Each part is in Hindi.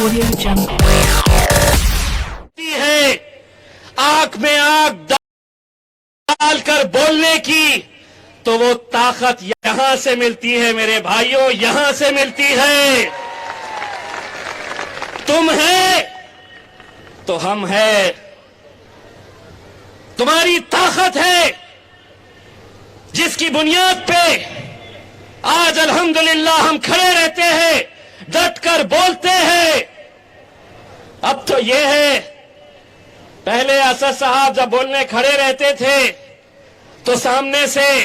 Audio Jungle. है आंख में आंख डालकर बोलने की, तो वो ताकत यहां से मिलती है मेरे भाइयों, यहां से मिलती है। तुम है तो हम है, तुम्हारी ताकत है जिसकी बुनियाद पे आज अल्हम्दुलिल्लाह हम खड़े रहते हैं, डटकर बोलते हैं। अब तो ये है, पहले असद साहब जब बोलने खड़े रहते थे तो सामने से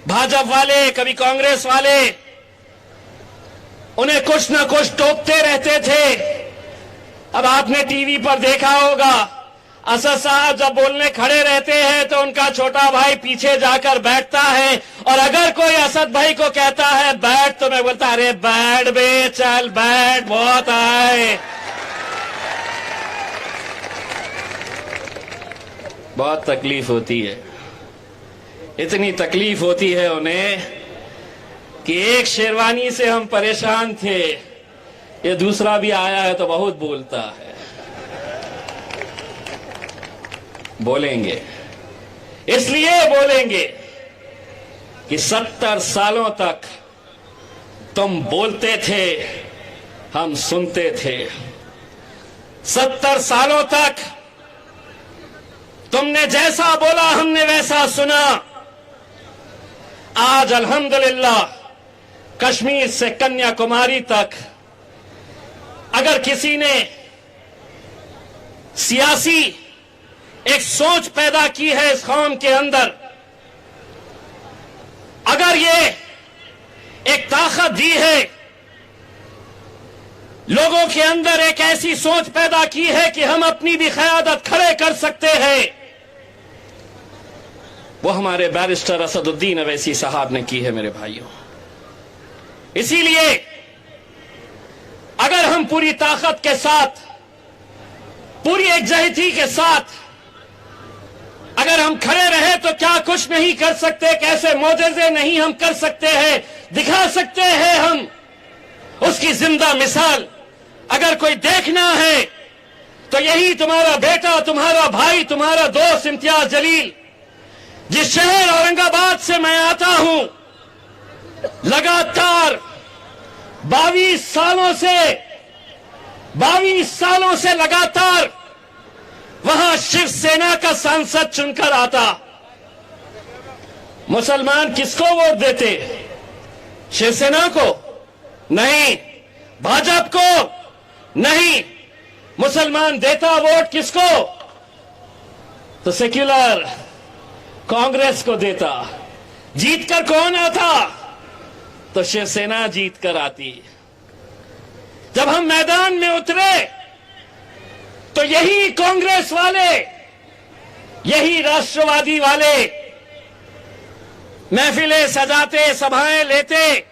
भाजपा वाले, कभी कांग्रेस वाले उन्हें कुछ न कुछ टोकते रहते थे। अब आपने टीवी पर देखा होगा, असद साहब जब बोलने खड़े रहते हैं तो उनका छोटा भाई पीछे जाकर बैठता है, और अगर कोई असद भाई को कहता है बैठ, तो मैं बोलता अरे बैठ बे, चल बैठ, बहुत आए। बहुत तकलीफ होती है, इतनी तकलीफ होती है उन्हें कि एक शेरवानी से हम परेशान थे, ये दूसरा भी आया है तो बहुत बोलता है। बोलेंगे, इसलिए बोलेंगे कि 70 सालों तक तुम बोलते थे, हम सुनते थे। 70 सालों तक तुमने जैसा बोला हमने वैसा सुना। आज अल्हम्दुलिल्लाह कश्मीर से कन्याकुमारी तक अगर किसी ने सियासी एक सोच पैदा की है इस कौम के अंदर, अगर ये एक ताकत दी है, लोगों के अंदर एक ऐसी सोच पैदा की है कि हम अपनी भी क़यादत खड़े कर सकते हैं, वो हमारे बैरिस्टर असदुद्दीन अवैसी साहब ने की है मेरे भाइयों। इसीलिए अगर हम पूरी ताकत के साथ, पूरी एकजुटता के साथ अगर हम खड़े रहे तो क्या कुछ नहीं कर सकते, कैसे मोजज़े नहीं हम कर सकते हैं, दिखा सकते हैं हम उसकी जिंदा मिसाल। अगर कोई देखना है तो यही तुम्हारा बेटा, तुम्हारा भाई, तुम्हारा दोस्त इम्तियाज जलील, जिस शहर औरंगाबाद से मैं आता हूं, लगातार 22 सालों से लगातार वहां शिवसेना का सांसद चुनकर आता। मुसलमान किसको वोट देते? शिवसेना को नहीं, भाजपा को नहीं, मुसलमान देता वोट किसको? तो सेक्युलर कांग्रेस को देता। जीतकर कौन आता? तो शिवसेना जीतकर आती। जब हम मैदान में उतरे तो यही कांग्रेस वाले, यही राष्ट्रवादी वाले महफिलें सजाते, सभाएं लेते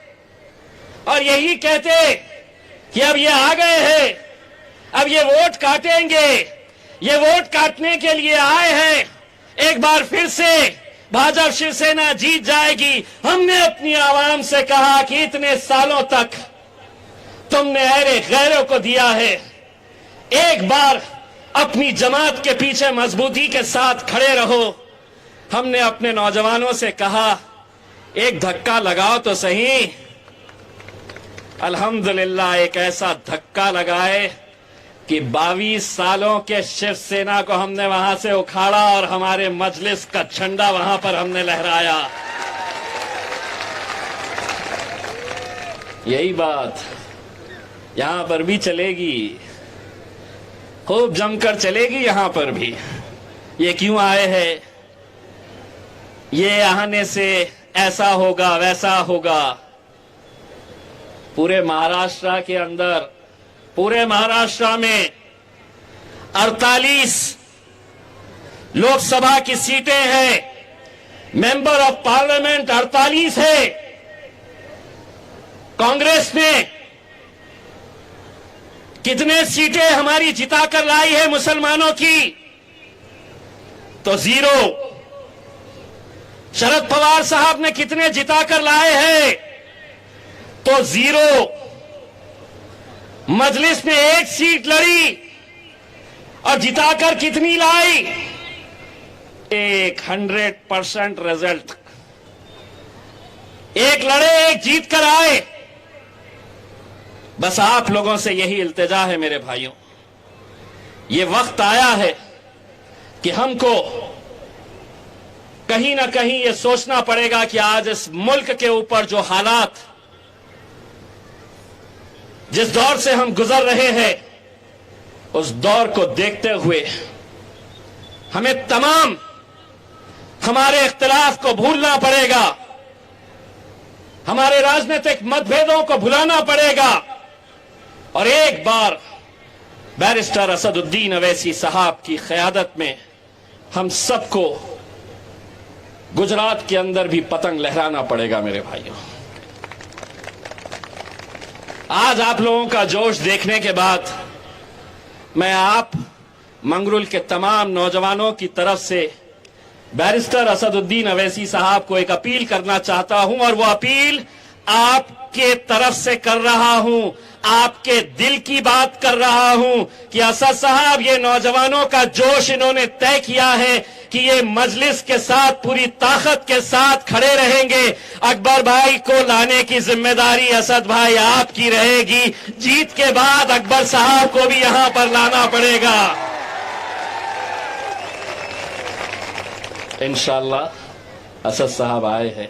और यही कहते कि अब ये आ गए हैं, अब ये वोट काटेंगे, ये वोट काटने के लिए आए हैं, एक बार फिर से भाजपा शिवसेना जीत जाएगी। हमने अपनी आवाम से कहा कि इतने सालों तक तुमने अहले गैरों को दिया है, एक बार अपनी जमात के पीछे मजबूती के साथ खड़े रहो। हमने अपने नौजवानों से कहा एक धक्का लगाओ तो सही। अल्हम्दुलिल्लाह एक ऐसा धक्का लगाए कि 22 सालों के शिवसेना को हमने वहां से उखाड़ा और हमारे मजलिस का झंडा वहां पर हमने लहराया। यही बात यहां पर भी चलेगी, खूब जमकर चलेगी यहां पर भी। ये क्यों आए हैं, ये आने से ऐसा होगा वैसा होगा। पूरे महाराष्ट्र के अंदर, पूरे महाराष्ट्र में 48 लोकसभा की सीटें हैं, मेंबर ऑफ पार्लियामेंट 48 है। कांग्रेस ने कितने सीटें हमारी जिताकर लाई है मुसलमानों की? तो 0। शरद पवार साहब ने कितने जिताकर लाए हैं? तो 0। मजलिस में एक सीट लड़ी और जिताकर कितनी लाई? 100% रिजल्ट। एक लड़े, एक जीत कर आए। बस आप लोगों से यही इल्तिजा है मेरे भाइयों, ये वक्त आया है कि हमको कहीं ना कहीं ये सोचना पड़ेगा कि आज इस मुल्क के ऊपर जो हालात, जिस दौर से हम गुजर रहे हैं, उस दौर को देखते हुए हमें तमाम हमारे इख्तिलाफ को भूलना पड़ेगा, हमारे राजनीतिक मतभेदों को भुलाना पड़ेगा और एक बार बैरिस्टर असदुद्दीन अवैसी साहब की क़यादत में हम सबको गुजरात के अंदर भी पतंग लहराना पड़ेगा मेरे भाइयों। आज आप लोगों का जोश देखने के बाद मैं आप मंगरुल के तमाम नौजवानों की तरफ से बैरिस्टर असदुद्दीन अवैसी साहब को एक अपील करना चाहता हूं और वो अपील आपके तरफ से कर रहा हूं, आपके दिल की बात कर रहा हूं कि असद साहब, ये नौजवानों का जोश इन्होंने तय किया है कि ये मजलिस के साथ पूरी ताकत के साथ खड़े रहेंगे। अकबर भाई को लाने की जिम्मेदारी असद भाई आपकी रहेगी। जीत के बाद अकबर साहब को भी यहां पर लाना पड़ेगा इंशाअल्लाह। असद साहब आए हैं,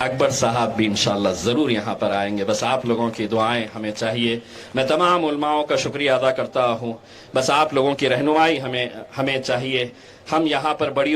अकबर साहब भी इंशाअल्लाह जरूर यहां पर आएंगे। बस आप लोगों की दुआएं हमें चाहिए। मैं तमाम उलमाओं का शुक्रिया अदा करता हूं। बस आप लोगों की रहनुमाई हमें चाहिए। हम यहां पर बड़ी